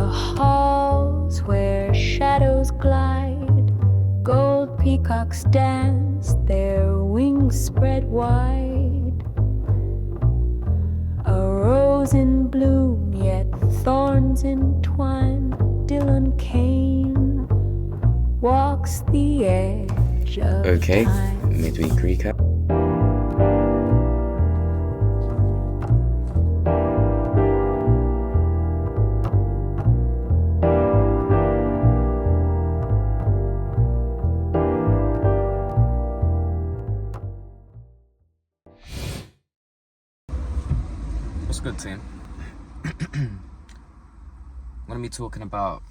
The halls where shadows glide, gold peacocks dance, their wings spread wide. A rose in bloom, yet thorns entwine. Dylan Kane walks the edge of Okay, time. midweek recap. What's good, team? I'm going to be talking about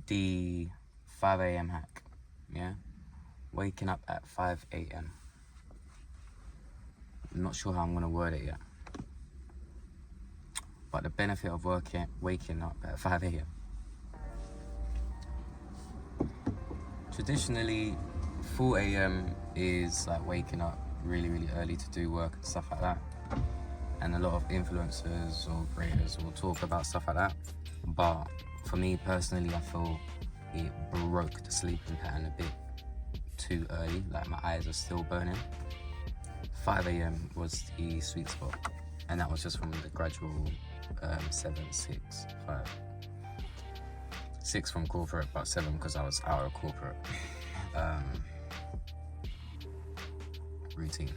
the 5 a.m. hack, yeah? Waking up at 5 a.m. I'm not sure how I'm going to word it yet. But the benefit of waking up at 5 a.m. Traditionally, 4 a.m. is like waking up really, really early to do work and stuff like that. And a lot of influencers or creators will talk about stuff like that. But for me personally, I feel it broke the sleeping pattern a bit too early. Like my eyes are still burning. 5 a.m. was the sweet spot. And that was just from the gradual 7, 6, 5. 6 from corporate, but 7 because I was out of corporate routine.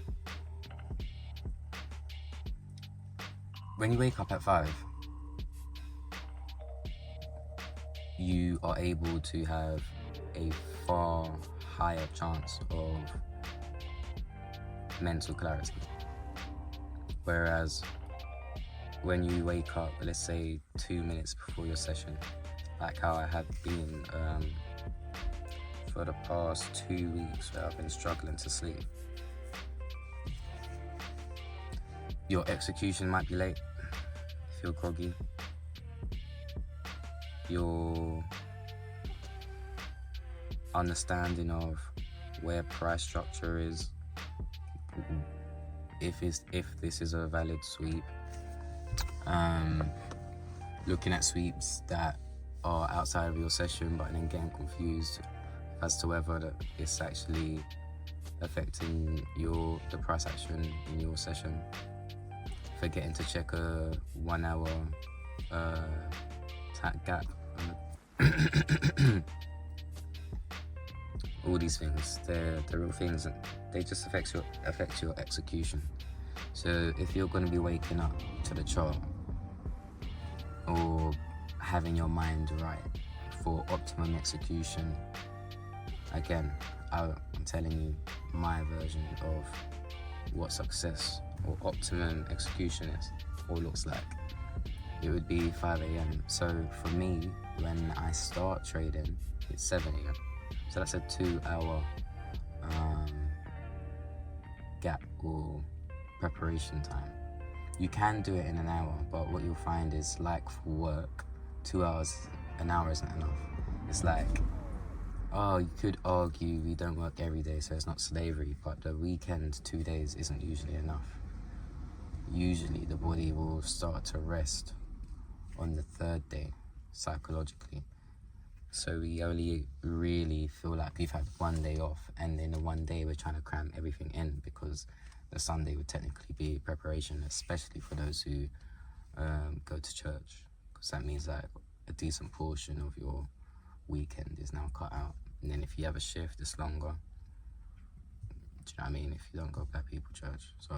When you wake up at 5, you are able to have a far higher chance of mental clarity. Whereas when you wake up, let's say 2 minutes before your session, like how I have been for the past 2 weeks where I've been struggling to sleep, your execution might be late. Feel groggy. Your understanding of where price structure is, if this is a valid sweep, looking at sweeps that are outside of your session, but then getting confused as to whether it's actually affecting the price action in your session. Forgetting to check a 1 hour gap. All these things, they're real things, and they just affect your execution. So if you're going to be waking up to the chart or having your mind right for optimum execution, again, I'm telling you my version of what success or optimum execution is or looks like. It would be 5 a.m. So for me, when I start trading, it's 7 a.m. So that's a 2 hour gap or preparation time. You can do it in an hour, but what you'll find is, like for work, 2 hours, an hour isn't enough. It's like, you could argue we don't work every day, so it's not slavery, but the weekend, 2 days, isn't usually enough. Usually the body will start to rest on the 3rd day, psychologically. So we only really feel like we've had 1 day off, and in the 1 day we're trying to cram everything in, because the Sunday would technically be preparation, especially for those who go to church, because that means that a decent portion of your weekend is now cut out. And then if you have a shift, it's longer. Do you know what I mean? If you don't go Black People Church. So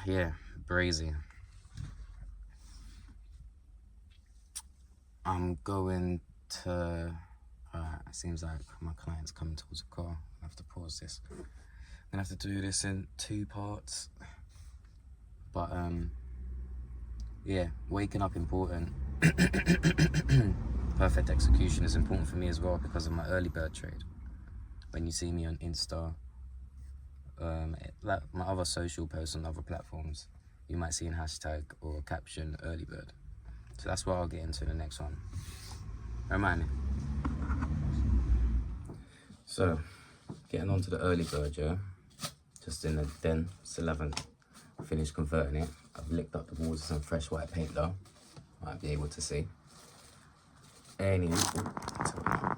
yeah, brazy. I'm going to it seems like my client's coming towards the car. I have to pause this. I'm gonna have to do this in 2 parts. But yeah, waking up important. Perfect execution is important for me as well because of my early bird trade. When you see me on Insta, like my other social posts on other platforms, you might see a hashtag or caption early bird. So that's what I'll get into in the next one. Remind me. So, getting on to the early bird, yeah. Just in the den, still haven't finished converting it. I I've licked up the walls with some fresh white paint though. Might be able to see. Anyway, got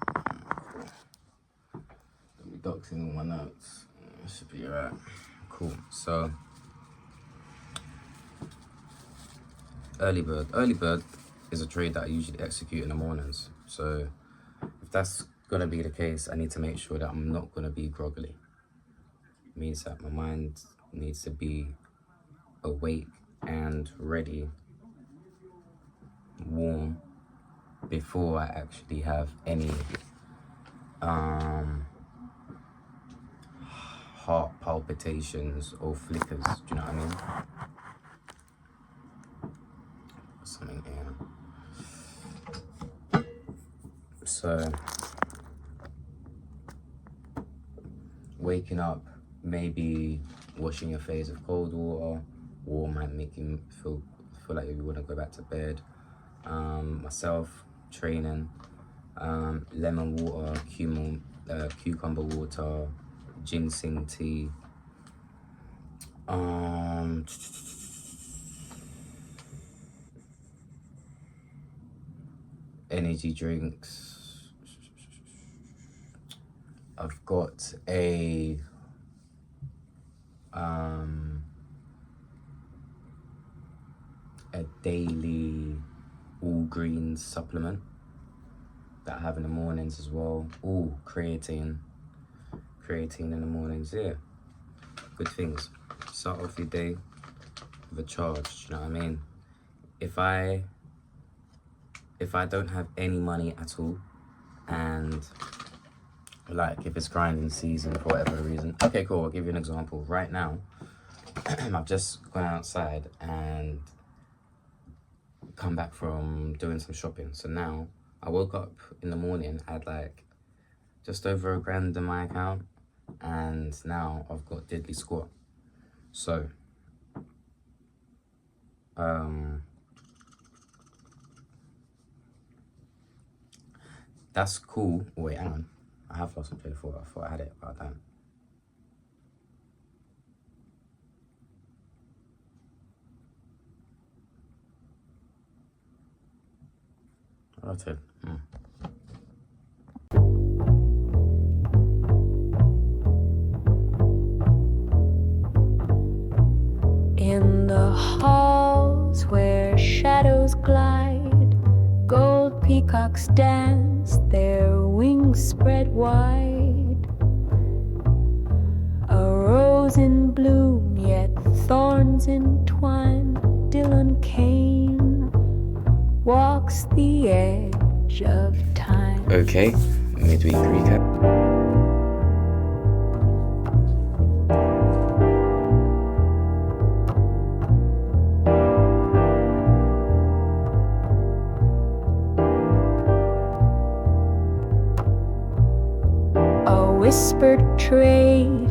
me docs in all my notes. Should be alright. Cool. So, early bird. Early bird is a trade that I usually execute in the mornings. So, if that's gonna be the case, I need to make sure that I'm not gonna be groggily. It means that my mind needs to be awake and ready, warm, before I actually have any heart palpitations or flickers. Do you know what I mean? Something here. So waking up, maybe washing your face with cold water, or might make you feel like you want to go back to bed. Myself, training, lemon water, cucumber water, ginseng tea, energy drinks. I've got a daily all greens supplement that I have in the mornings as well. All creatine in the mornings. Yeah, good things. Start off your day with a charge. You know what I mean? If I don't have any money at all, and like if it's grinding season for whatever reason, okay, cool. I'll give you an example. Right now, I've just gone outside and come back from doing some shopping. So now I woke up in the morning, had like just over $1,000 in my account, and now I've got diddly squat. So that's cool. Wait, hang on. I have lost my train of thought. I thought I had it, but I don't. Rotate. In the halls where shadows glide, gold peacocks dance, their wings spread wide. A rose in bloom, yet thorns entwine. Dylan Kane walks the edge of time. Okay, midweek recap. A whispered trade